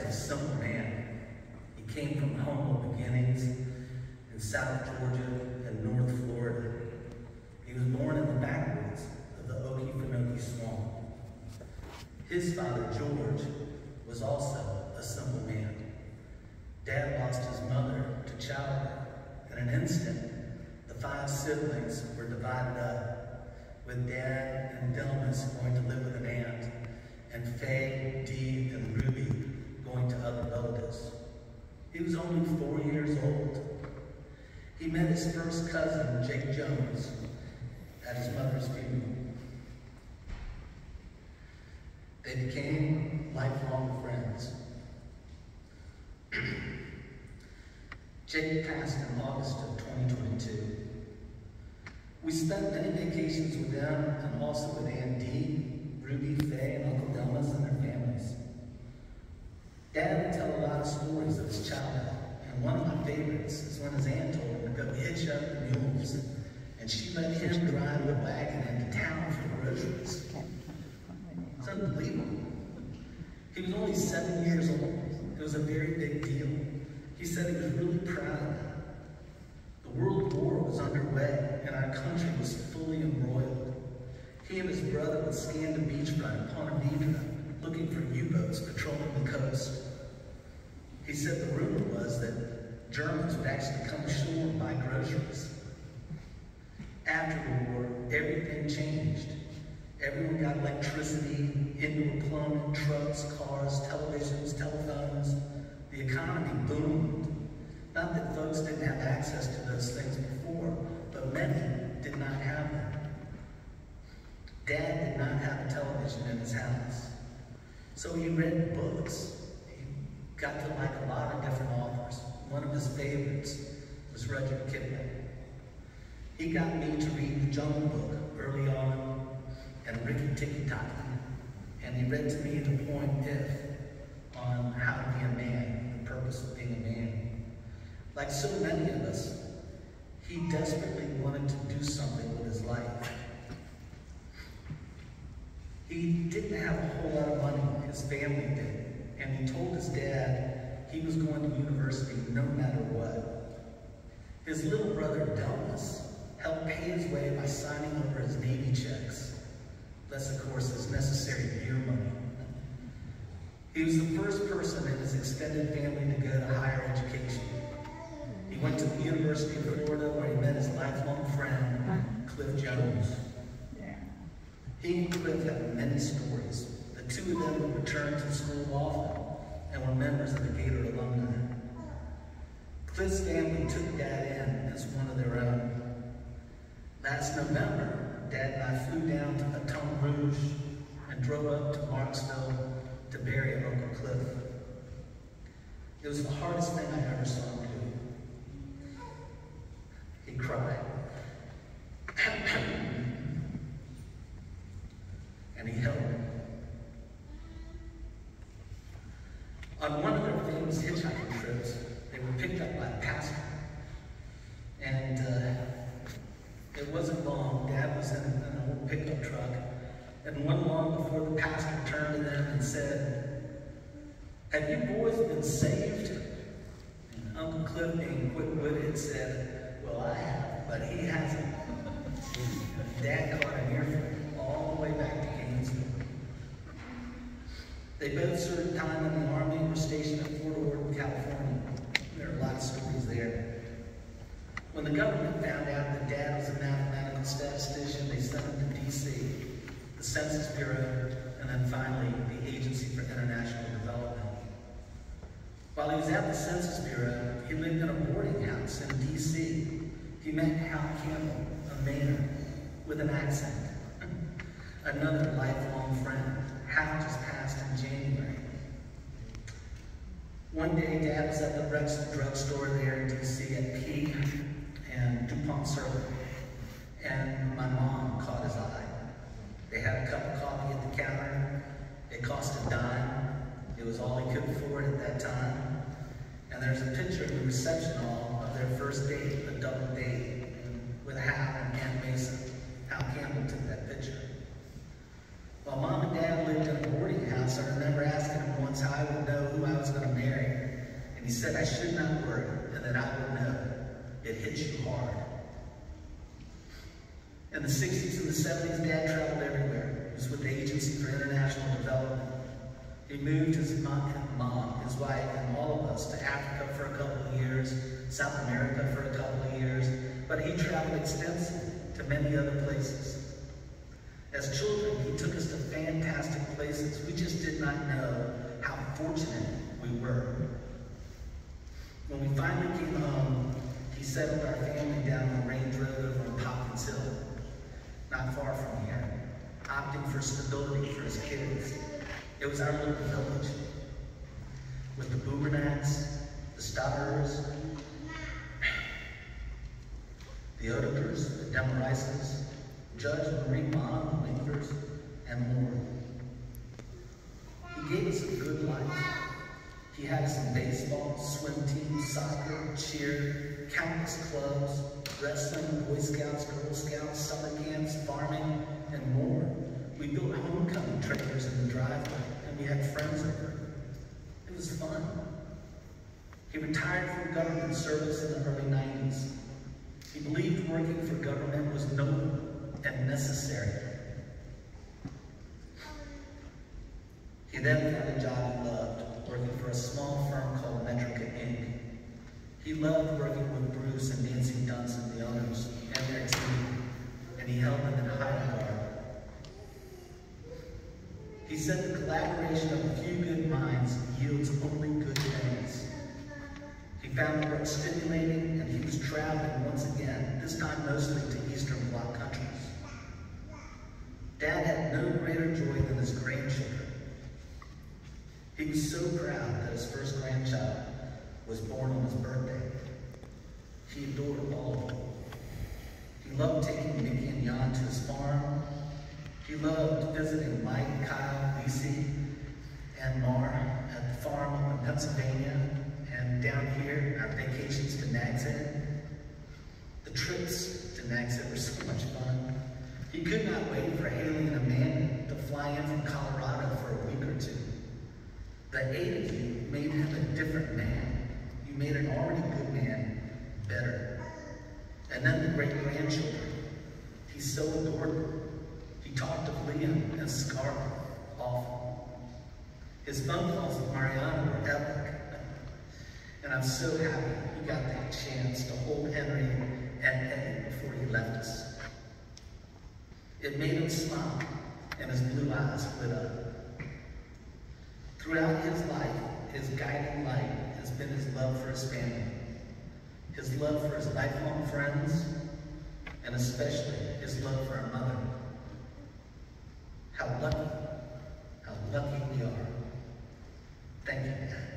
was a simple man. He came from humble beginnings in South Georgia and North Florida. He was born in the backwoods of the Okefenokee Swamp. His father, George, was also a simple man. Dad lost his mother to childbirth. In an instant, the 5 siblings were divided up, with Dad and Delmas going to live with an aunt, and Faye, Dee, and Ruby going to other relatives. He was only 4 years old. He met his first cousin, Jake Jones, at his mother's funeral. They became lifelong friends. Jake passed in August of 2022. We spent many vacations with them and also with Aunt Dee, Ruby, Faye, and Uncle Delmas and their families. Dad would tell a lot of stories of his childhood, and one of my favorites is when his aunt told him to go hitch up the mules, and she let him drive the wagon into town for groceries. It's unbelievable. He was only 7 years old. It was a very big deal. He said he was really proud of that. The World War was underway, and our country was fully embroiled. He and his brother would scan the beachfront of Ponte Vedra, looking for U-boats patrolling the coast. He said the rumor was that Germans would actually come ashore and buy groceries. After the war, everything changed. Everyone got electricity, indoor plumbing, trucks, cars, televisions, telephones. The economy boomed. Not that folks didn't have access to those things before, but many did not have them. Dad did not have a television in his house, so he read books. He got to like a lot of different authors. One of his favorites was Rudyard Kipling. He got me to read The Jungle Book early on, and Ricky Tikki Taki, and he read to me the poem If on how to be a man, the purpose of being a man. Like so many of us, he desperately wanted to do something with his life. He didn't have a whole lot of money, his family did, and he told his dad he was going to university no matter what. His little brother, Delmas, helped pay his way by signing over his Navy checks, less of course his necessary beer money. He was the first person in his extended family to go to higher education. He went to the University of Florida where he met his lifelong friend, Cliff Jones. He and Cliff have many stories. The two of them would return to school often and were members of the Gator alumni. Cliff's family took Dad in as one of their own. Last November, Dad and I flew down to Baton Rouge and drove up to Marksville to bury Uncle Cliff. It was the hardest thing I ever saw him do. He cried. And he held me. On one of their famous hitchhiking trips, they were picked up by a pastor. And it wasn't long. Dad was in an old pickup truck. And one long before the pastor turned to them and said, "Have you boys been saved?" And Uncle Cliff, being quick-witted, said, "Well, I have, but he hasn't." Dad caught an earful all the way back to Gainesville. They both served time in the Army and were stationed at Fort Ord, California. There are a lot of stories there. When the government found out that Dad was a mathematical statistician, they sent him to D.C., the Census Bureau, and then finally the Agency for International Development. While he was at the Census Bureau, he lived in a boarding house in D.C. He met Hal Campbell, a Mainer with an accent. Another lifelong friend. Hal just passed in January. One day, Dad was at the drugstore there in D.C. at P and DuPont Circle, and my mom caught his eye. They had a cup of coffee at the counter. It cost a dime. It was all he could afford at that time. And there's a picture in the reception hall of their first date, a double date, with Hal and Aunt Mason. Hal Campbell took that picture. Well, While Mom and Dad lived in a boarding house, I remember asking him once how I would know who I was going to marry. And he said I should not worry, and that I would know. It hits you hard. In the 60s and the 70s, Dad traveled everywhere. He was with the Agency for International Development. He moved his mom, his wife, and all of us to Africa for a couple of years, South America for a couple of years, but he traveled extensively to many other places. As children, he took us to fantastic places. We just did not know how fortunate we were. When we finally came home, he settled our family down on Range Road over on Popkins Hill, not far from here, opting for stability for his kids. It was our little village, with the Boomernacks, the Stodders, the Odekers, the Demarices, Judge Marie Bond, the Winkers, and more. He gave us a good life. He had us in baseball, swim team, soccer, cheer, countless clubs, wrestling, Boy Scouts, Girl Scouts, summer camps, farming, and more. We built homecoming trailers in the driveway, and we had friends over. It was fun. He retired from government service in the early 90s. He believed working for government was noble and necessary. He then found a job he loved, working for a small firm called Metrica Inc. He loved working with Bruce and Nancy Dunson, the owners, and their team, and he held them in high regard. He said the collaboration of a few good minds yields only good things. He found the work stimulating, and he was traveling once again, this time mostly to Eastern Bloc countries. Dad had no greater joy than his grandchildren. He was so proud that his first grandchild was born on his birthday. He adored all of them. He loved taking Mickey and Jan to his farm. He loved visiting Mike, Kyle, Lisi, and Mar at the farm up in Pennsylvania, and down here, our vacations to Nags Head. The trips to Nags Head were so much fun. He could not wait for Haley and Amanda to fly in from Colorado for a week or two. The 8 of you made him a different man. You made an already good man better. And then the great-grandchildren. He so adored them. He talked of Liam and Scarlett often. His phone calls with Mariana were epic. And I'm so happy he got that chance to hold Henry and Eddie before he left us. It made him smile, and his blue eyes lit up. Throughout his life, his guiding light has been his love for his family, his love for his lifelong friends, and especially his love for our mother. How lucky we are. Thank you, Dad.